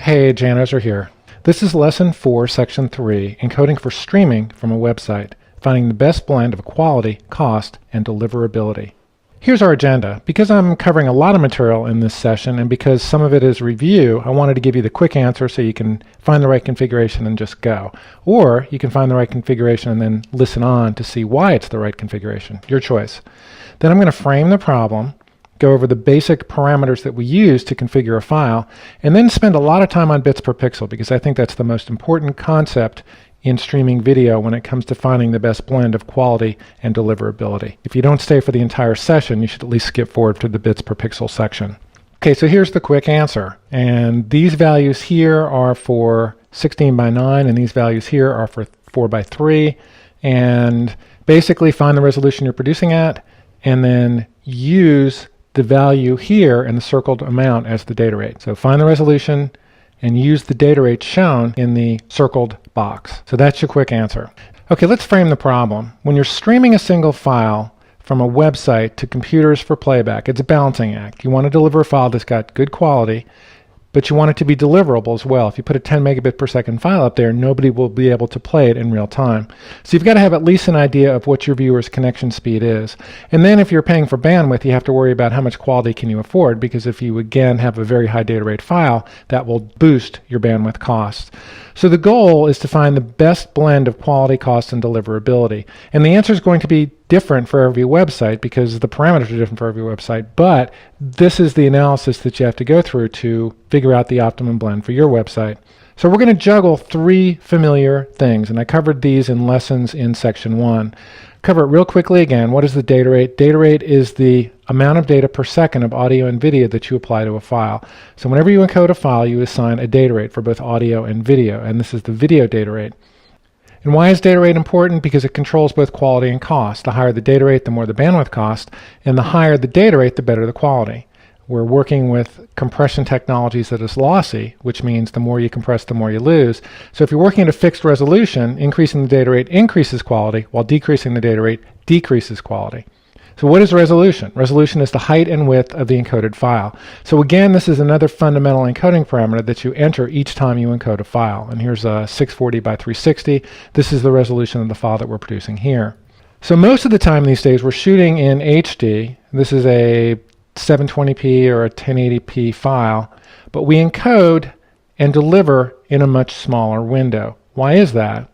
Hey, Jan Ozer here. This is Lesson 4, Section 3, Encoding for Streaming from a Website, finding the best blend of quality, cost, and deliverability. Here's our agenda. Because I'm covering a lot of material in this session, and because some of it is review, I wanted to give you the quick answer so you can find the right configuration and just go. Or you can find the right configuration and then listen on to see why it's the right configuration. Your choice. Then I'm going to frame the problem, go over the basic parameters that we use to configure a file, and then spend a lot of time on bits per pixel because I think that's the most important concept in streaming video when it comes to finding the best blend of quality and deliverability. If you don't stay for the entire session, you should at least skip forward to the bits per pixel section. Okay, so here's the quick answer. And these values here are for 16 by 9, and these values here are for 4 by 3. And basically find the resolution you're producing at, and then use the value here and the circled amount as the data rate. So find the resolution and use the data rate shown in the circled box. So that's your quick answer. Okay, let's frame the problem. When you're streaming a single file from a website to computers for playback, it's a balancing act. You want to deliver a file that's got good quality, but you want it to be deliverable as well. If you put a 10 megabit per second file up there, nobody will be able to play it in real time. So you've got to have at least an idea of what your viewer's connection speed is. And then if you're paying for bandwidth, you have to worry about how much quality can you afford, because if you again have a very high data rate file, that will boost your bandwidth costs. So the goal is to find the best blend of quality, cost, and deliverability. And the answer is going to be different for every website because the parameters are different for every website, but this is the analysis that you have to go through to figure out the optimum blend for your website. So we're going to juggle three familiar things, and I covered these in lessons in Section 1. Cover it real quickly again. What is the data rate? Data rate is the amount of data per second of audio and video that you apply to a file. So whenever you encode a file, you assign a data rate for both audio and video, and this is the video data rate. And why is data rate important? Because it controls both quality and cost. The higher the data rate, the more the bandwidth cost, and the higher the data rate, the better the quality. We're working with compression technologies that is lossy, which means the more you compress, the more you lose. So if you're working at a fixed resolution, increasing the data rate increases quality, while decreasing the data rate decreases quality. So what is resolution? Resolution is the height and width of the encoded file. So again, this is another fundamental encoding parameter that you enter each time you encode a file. And here's a 640 by 360. This is the resolution of the file that we're producing here. So most of the time these days we're shooting in HD. This is a 720p or a 1080p file, but we encode and deliver in a much smaller window. Why is that?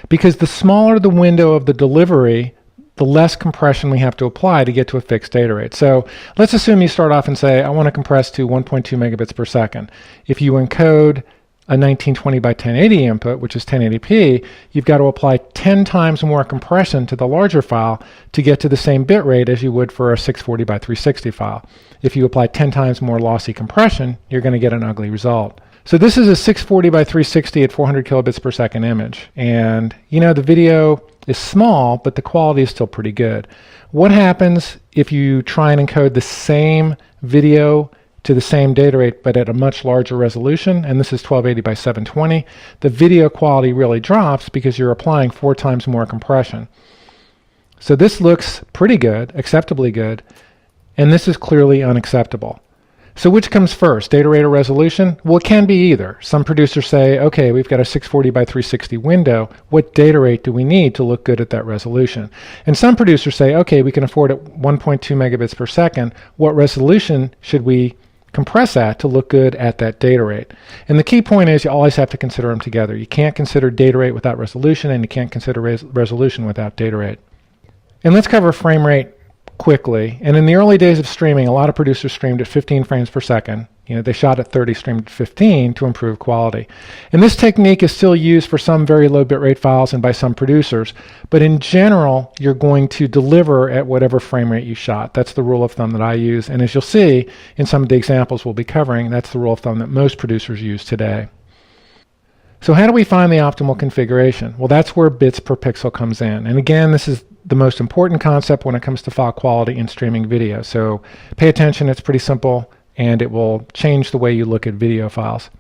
Because the smaller the window of the delivery, the less compression we have to apply to get to a fixed data rate. So let's assume you start off and say, I want to compress to 1.2 megabits per second. If you encode a 1920 by 1080 input, which is 1080p, you've got to apply 10 times more compression to the larger file to get to the same bit rate as you would for a 640 by 360 file. If you apply 10 times more lossy compression, you're going to get an ugly result. So this is a 640 by 360 at 400 kilobits per second image. And you know, the video is small, but the quality is still pretty good. What happens if you try and encode the same video to the same data rate but at a much larger resolution, and this is 1280 by 720, the video quality really drops because you're applying 4 times more compression. So this looks pretty good, acceptably good, and this is clearly unacceptable. So which comes first, data rate or resolution? Well, it can be either. Some producers say, okay, we've got a 640 by 360 window. What data rate do we need to look good at that resolution? And some producers say, okay, we can afford it 1.2 megabits per second. What resolution should we compress at to look good at that data rate? And the key point is you always have to consider them together. You can't consider data rate without resolution, and you can't consider resolution without data rate. And let's cover frame rate quickly. And in the early days of streaming, a lot of producers streamed at 15 frames per second. You know, they shot at 30, streamed at 15 to improve quality. And this technique is still used for some very low bitrate files and by some producers. But in general, you're going to deliver at whatever frame rate you shot. That's the rule of thumb that I use. And as you'll see in some of the examples we'll be covering, that's the rule of thumb that most producers use today. So how do we find the optimal configuration? Well, that's where bits per pixel comes in. And again, this is the most important concept when it comes to file quality in streaming video. So pay attention, it's pretty simple, and it will change the way you look at video files.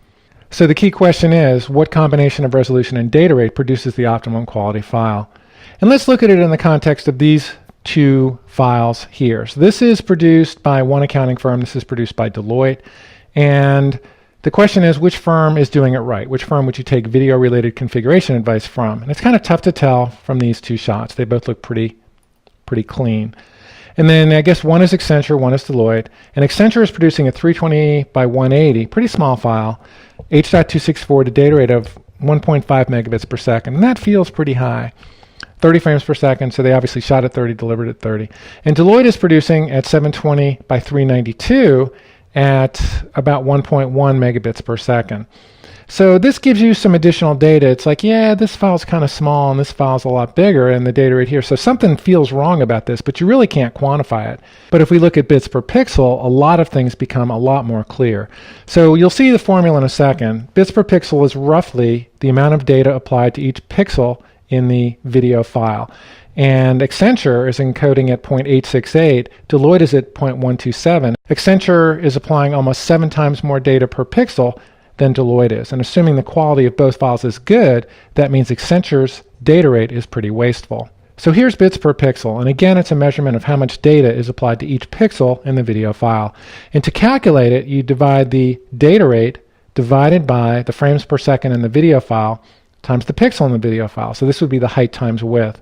So the key question is, what combination of resolution and data rate produces the optimum quality file? And let's look at it in the context of these two files here. So this is produced by one accounting firm, this is produced by Deloitte, and The question is, which firm is doing it right? Which firm would you take video-related configuration advice from? And it's kind of tough to tell from these two shots. They both look pretty clean. And then I guess one is Accenture, one is Deloitte. And Accenture is producing a 320 by 180, pretty small file, H.264 to data rate of 1.5 megabits per second. And that feels pretty high. 30 frames per second, so they obviously shot at 30, delivered at 30. And Deloitte is producing at 720 by 392 at about 1.1 megabits per second. So this gives you some additional data. It's like, yeah, this file's kind of small and this file's a lot bigger and the data rate here. So something feels wrong about this, but you really can't quantify it. But if we look at bits per pixel, a lot of things become a lot more clear. So you'll see the formula in a second. Bits per pixel is roughly the amount of data applied to each pixel in the video file. And Accenture is encoding at 0.868, Deloitte is at 0.127. Accenture is applying almost 7 times more data per pixel than Deloitte is. And assuming the quality of both files is good, that means Accenture's data rate is pretty wasteful. So here's bits per pixel, and again it's a measurement of how much data is applied to each pixel in the video file. And to calculate it, you divide the data rate divided by the frames per second in the video file times the pixel in the video file. So this would be the height times width.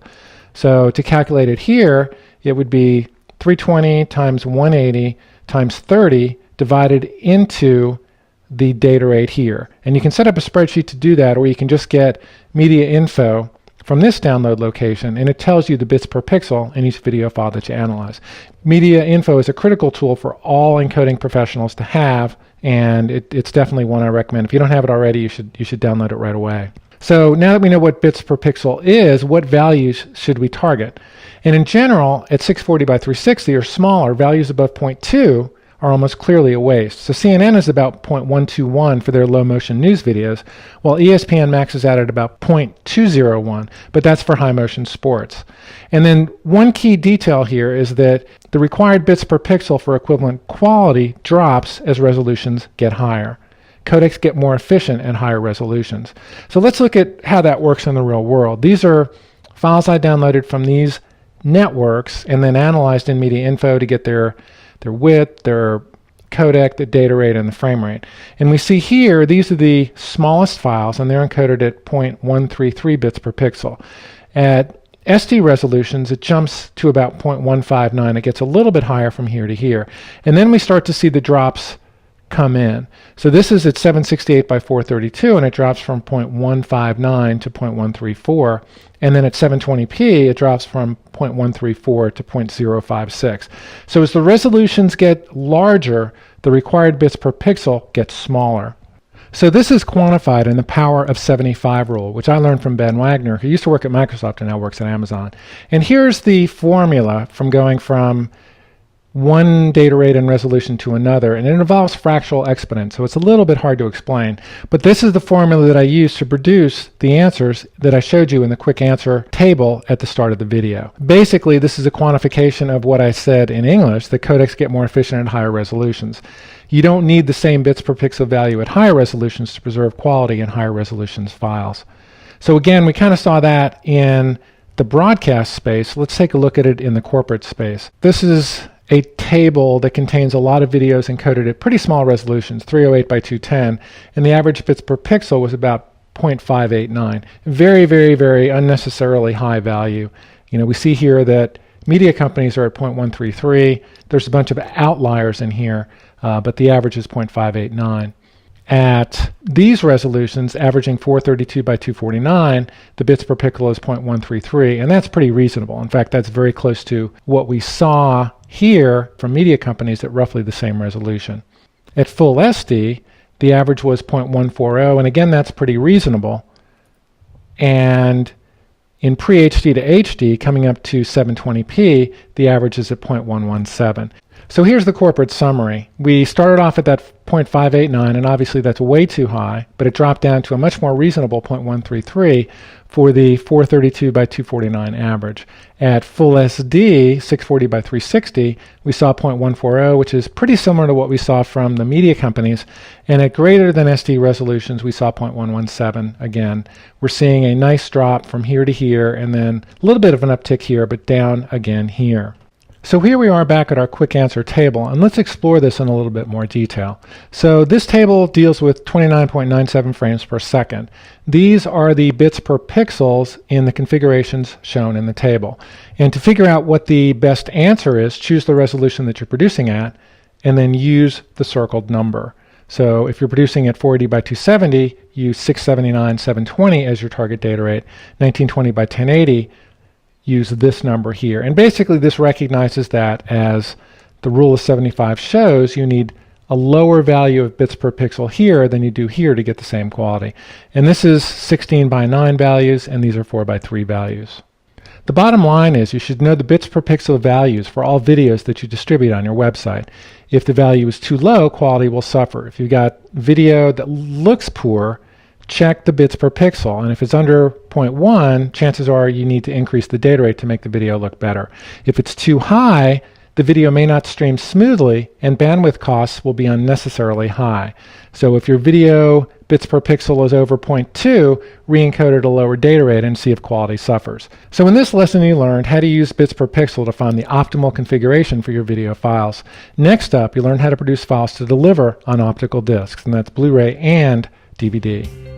So to calculate it here, it would be 320 times 180 times 30 divided into the data rate here. And you can set up a spreadsheet to do that, or you can just get media info from this download location, and it tells you the bits per pixel in each video file that you analyze. Media info is a critical tool for all encoding professionals to have, and it's definitely one I recommend. If you don't have it already, you should download it right away. So now that we know what bits per pixel is, what values should we target? And in general, at 640 by 360 or smaller, values above 0.2 are almost clearly a waste. So CNN is about 0.121 for their low motion news videos, while ESPN maxes out at about 0.201, but that's for high motion sports. And then one key detail here is that the required bits per pixel for equivalent quality drops as resolutions get higher. Codecs get more efficient at higher resolutions. So let's look at how that works in the real world. These are files I downloaded from these networks and then analyzed in Media Info to get their width, their codec, the data rate, and the frame rate. And we see here, these are the smallest files, and they're encoded at 0.133 bits per pixel. At SD resolutions, it jumps to about 0.159. It gets a little bit higher from here to here. And then we start to see the drops come in. So this is at 768 by 432, and it drops from 0.159 to 0.134. And then at 720p, it drops from 0.134 to 0.056. So as the resolutions get larger, the required bits per pixel gets smaller. So this is quantified in the power of 75 rule, which I learned from Ben Wagner, who used to work at Microsoft and now works at Amazon. And here's the formula from going from one data rate and resolution to another, and it involves fractional exponents, so it's a little bit hard to explain. But this is the formula that I use to produce the answers that I showed you in the quick answer table at the start of the video. Basically, this is a quantification of what I said in English, that codecs get more efficient at higher resolutions. You don't need the same bits per pixel value at higher resolutions to preserve quality in higher resolutions files. So again, we kind of saw that in the broadcast space. Let's take a look at it in the corporate space. This is a table that contains a lot of videos encoded at pretty small resolutions, 308 by 210, and the average bits per pixel was about 0.589. Very, very, very unnecessarily high value. You know, we see here that media companies are at 0.133. There's a bunch of outliers in here, but the average is 0.589. At these resolutions, averaging 432 by 249, the bits per pixel is 0.133, and that's pretty reasonable. In fact, that's very close to what we saw here from media companies at roughly the same resolution. At full SD, the average was 0.140, and again, that's pretty reasonable. And in pre-HD to HD, coming up to 720p, the average is at 0.117. So here's the corporate summary. We started off at that 0.589, and obviously that's way too high, but it dropped down to a much more reasonable 0.133 for the 432 by 249 average. At full SD, 640 by 360, we saw 0.140, which is pretty similar to what we saw from the media companies. And at greater than SD resolutions, we saw 0.117 again. We're seeing a nice drop from here to here, and then a little bit of an uptick here, but down again here. So here we are back at our quick answer table, and let's explore this in a little bit more detail. So this table deals with 29.97 frames per second. These are the bits per pixels in the configurations shown in the table. And to figure out what the best answer is, choose the resolution that you're producing at, and then use the circled number. So if you're producing at 480 by 270, use 679 720 as your target data rate. 1920 by 1080, use this number here. And basically this recognizes that, as the rule of 75 shows, you need a lower value of bits per pixel here than you do here to get the same quality. And this is 16 by 9 values, and these are 4 by 3 values. The bottom line is you should know the bits per pixel values for all videos that you distribute on your website. If the value is too low, quality will suffer. If you've got video that looks poor, check the bits per pixel, and if it's under 0.1, chances are you need to increase the data rate to make the video look better. If it's too high, the video may not stream smoothly, and bandwidth costs will be unnecessarily high. So if your video bits per pixel is over 0.2, re-encode at a lower data rate and see if quality suffers. So in this lesson you learned how to use bits per pixel to find the optimal configuration for your video files. Next up, you learned how to produce files to deliver on optical discs, and that's Blu-ray and DVD.